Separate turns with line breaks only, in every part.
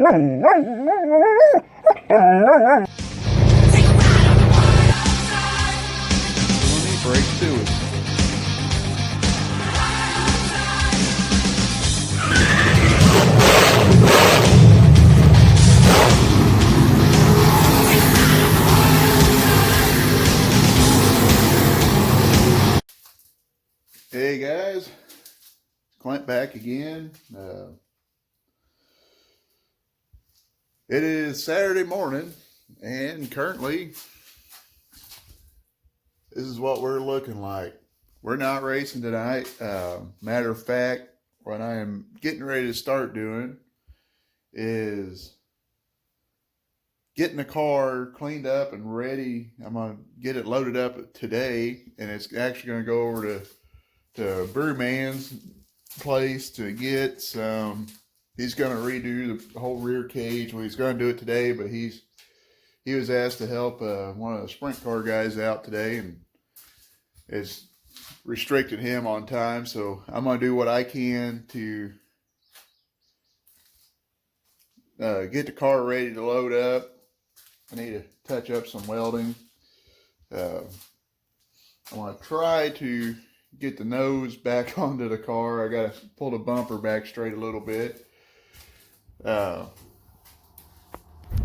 Break to it. Hey guys, Clint back again. It is Saturday morning, and currently this is what we're looking like. We're not racing tonight. Matter of fact, what I am getting ready to start doing is getting the car cleaned up and ready. I'm going to get it loaded up today, and it's actually going to go over to Brewman's place to get some. He's going to redo the whole rear cage. Well, he's going to do it today, but he was asked to help one of the sprint car guys out today, and it's restricted him on time. So I'm going to do what I can to get the car ready to load up. I need to touch up some welding. I want to try to get the nose back onto the car. I got to pull the bumper back straight a little bit.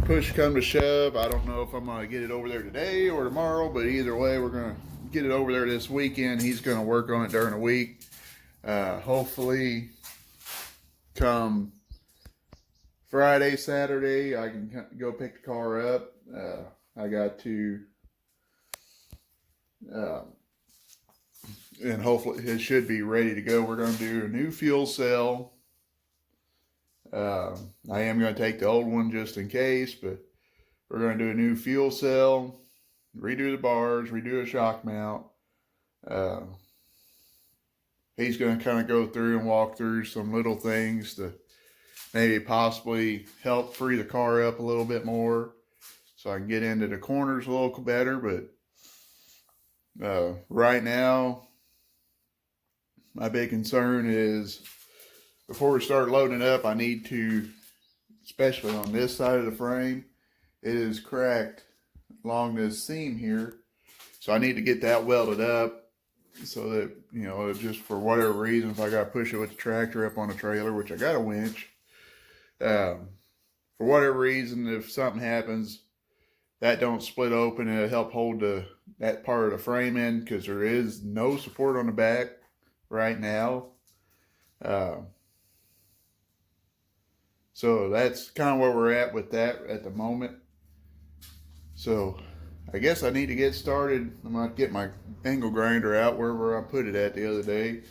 Push come to shove, I don't know if I'm going to get it over there today or tomorrow, but either way, we're going to get it over there this weekend. He's going to work on it during the week. Hopefully, come Friday, Saturday, I can go pick the car up. I got to, and hopefully it should be ready to go. We're going to do a new fuel cell. I am going to take the old one just in case, but we're going to do a new fuel cell, redo the bars, redo a shock mount. He's going to kind of go through and walk through some little things to maybe possibly help free the car up a little bit more so I can get into the corners a little better. But right now, my big concern is before we start loading it up, I need to, especially on this side of the frame, it is cracked along this seam here. So I need to get that welded up so that, you know, just for whatever reason, if I got to push it with the tractor up on the trailer, which I got a winch, for whatever reason, if something happens, that don't split open, it'll help hold that part of the frame in, because there is no support on the back right now. So that's kind of where we're at with that at the moment. So I guess I need to get started. I'm going to get my angle grinder out wherever I put it at the other day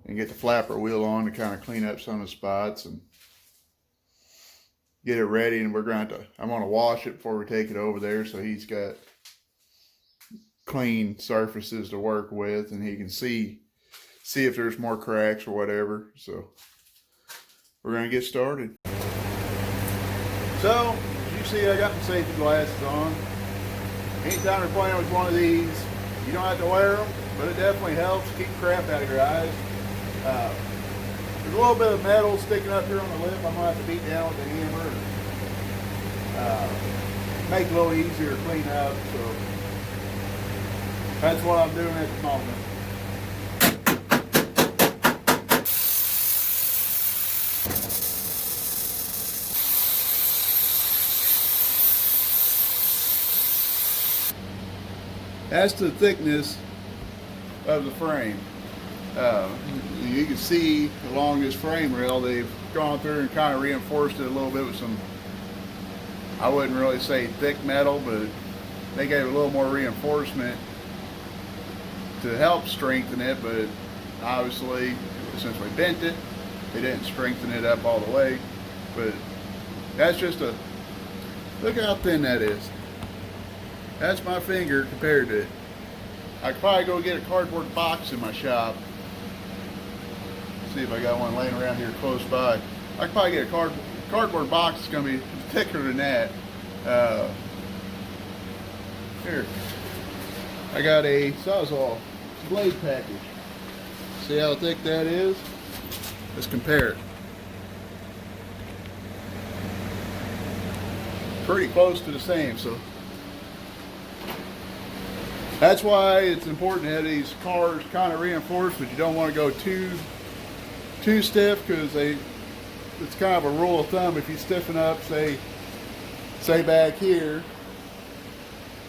and get the flapper wheel on to kind of clean up some of the spots and get it ready. And I'm going to wash it before we take it over there, so he's got clean surfaces to work with and he can see if there's more cracks or whatever. So we're going to get started. So, as you see, I got my safety glasses on. Anytime you're playing with one of these, you don't have to wear them, but it definitely helps keep crap out of your eyes. There's a little bit of metal sticking up here on the lip. I'm going to have to beat down with the hammer. Make it a little easier to clean up, so that's what I'm doing at the moment. As to the thickness of the frame, you can see along this frame rail they've gone through and kind of reinforced it a little bit with some, I wouldn't really say thick metal, but they gave a little more reinforcement to help strengthen it. But obviously, since we bent it, they didn't strengthen it up all the way. But that's just look how thin that is. That's my finger compared to it. I could probably go get a cardboard box in my shop. See if I got one laying around here close by. I could probably get a cardboard box that's going to be thicker than that. Here. I got a Sawzall blade package. See how thick that is? Let's compare it. pretty close to the same. So that's why it's important to have these cars kind of reinforced, but you don't want to go too stiff, because it's kind of a rule of thumb. If you stiffen up, say back here,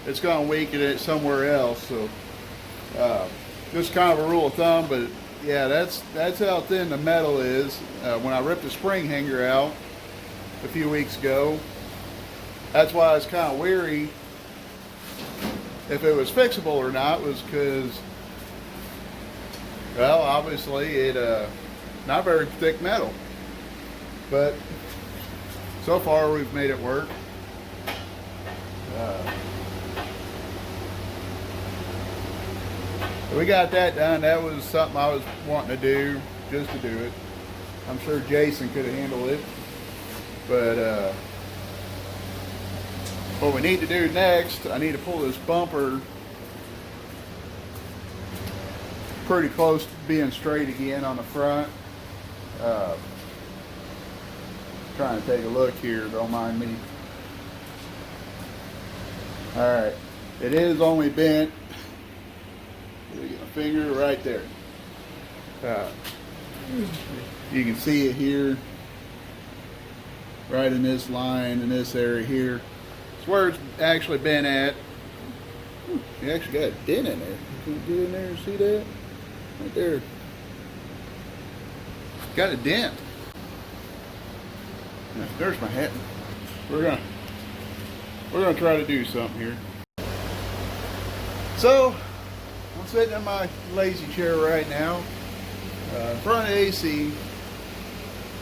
it's going to weaken it somewhere else. So just kind of a rule of thumb. But yeah, that's how thin the metal is. When I ripped the spring hanger out a few weeks ago, that's why I was kind of weary if it was fixable or not, was because, well, obviously it not very thick metal, but so far we've made it work. We got that done. That was something I was wanting to do, just to do it. I'm sure Jason could have handled it, but what we need to do next, I need to pull this bumper pretty close to being straight again on the front. Trying to take a look here, don't mind me. Alright, it is only bent. Get a finger right there. You can see it here, right in this line, in this area here. It's where it's actually been at. You actually got a dent in there. You can get in there and see that? Right there. Got a dent. There's my hat. We're gonna try to do something here. So I'm sitting in my lazy chair right now, in front of the AC.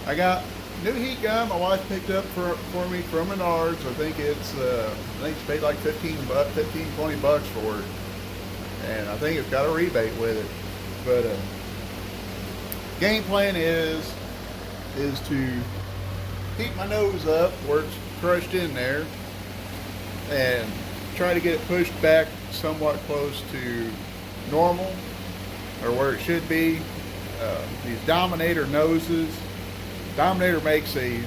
I got new heat gun my wife picked up for me from Menards. I think it's paid like 15, 20 bucks for it, and I think it's got a rebate with it. But game plan is to heat my nose up where it's crushed in there and try to get it pushed back somewhat close to normal, or where it should be. These Dominator noses, Dominator makes a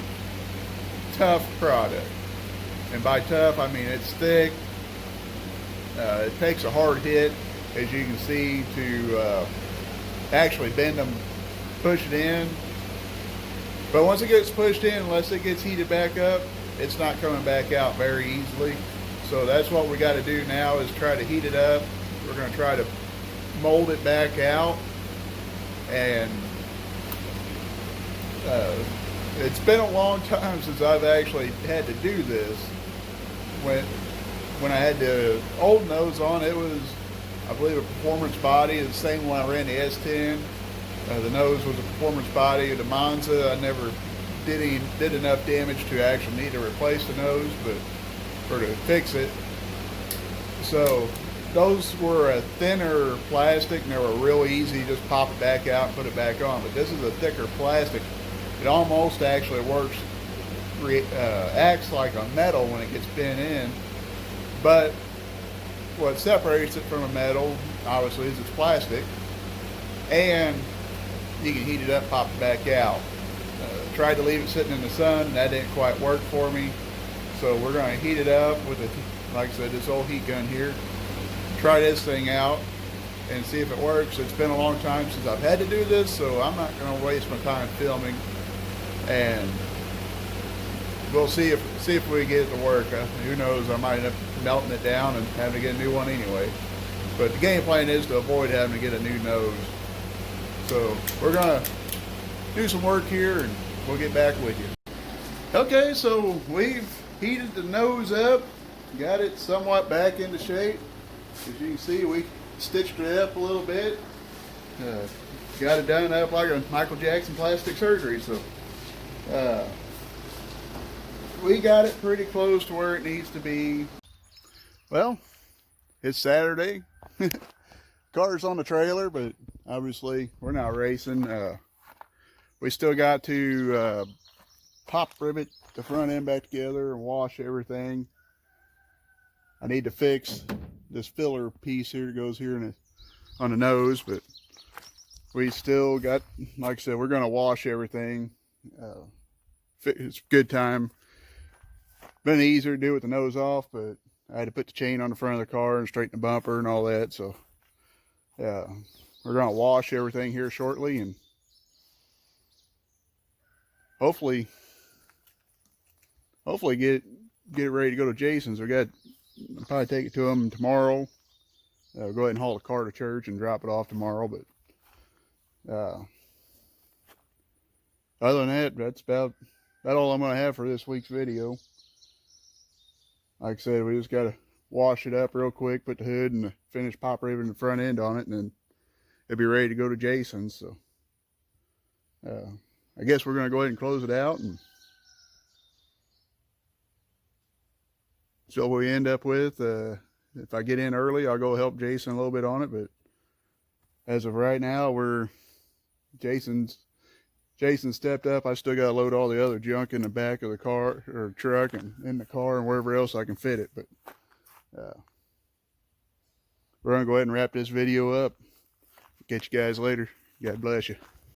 tough product, and by tough I mean it's thick. It takes a hard hit, as you can see, to actually bend them, push it in. But once it gets pushed in, unless it gets heated back up, it's not coming back out very easily. So that's what we got to do now, is try to heat it up. We're going to try to mold it back out. And it's been a long time since I've actually had to do this. When I had the old nose on, it was, I believe, a performance body. The same when I ran the S10. The nose was a performance body. The Monza, I never did enough damage to actually need to replace the nose, or to fix it. So those were a thinner plastic, and they were real easy. Just pop it back out and put it back on. But this is a thicker plastic. It almost actually works, acts like a metal when it gets bent in. But what separates it from a metal, obviously, is it's plastic. And you can heat it up, pop it back out. Tried to leave it sitting in the sun, and that didn't quite work for me. So we're going to heat it up with, like I said, this old heat gun here. Try this thing out and see if it works. It's been a long time since I've had to do this, so I'm not going to waste my time filming. And we'll see if we get it to work. Who knows? I might end up melting it down and having to get a new one anyway. But the game plan is to avoid having to get a new nose. So we're gonna do some work here, and we'll get back with you. Okay, so we've heated the nose up, got it somewhat back into shape. As you can see, we stitched it up a little bit. Got it done up like a Michael Jackson plastic surgery. So we got it pretty close to where it needs to be. Well, it's Saturday. Car's on the trailer, but obviously we're not racing. We still got to pop rivet the front end back together and wash everything. I need to fix this filler piece here that goes here on the nose, but we still got, like I said, we're going to wash everything. It's a good time. Been easier to do with the nose off, but I had to put the chain on the front of the car and straighten the bumper and all that. So yeah, we're gonna wash everything here shortly, and hopefully get it ready to go to Jason's. I'll probably take it to him tomorrow. Go ahead and haul the car to church and drop it off tomorrow. But other than that, that's about all I'm going to have for this week's video. Like I said, we just got to wash it up real quick, put the hood and the finished pop ribbon and the front end on it, and then it'll be ready to go to Jason's. So I guess we're going to go ahead and close it out. And so what we end up with, if I get in early, I'll go help Jason a little bit on it. But as of right now, Jason stepped up. I still got to load all the other junk in the back of the car or truck and in the car and wherever else I can fit it. But we're going to go ahead and wrap this video up. Catch you guys later. God bless you.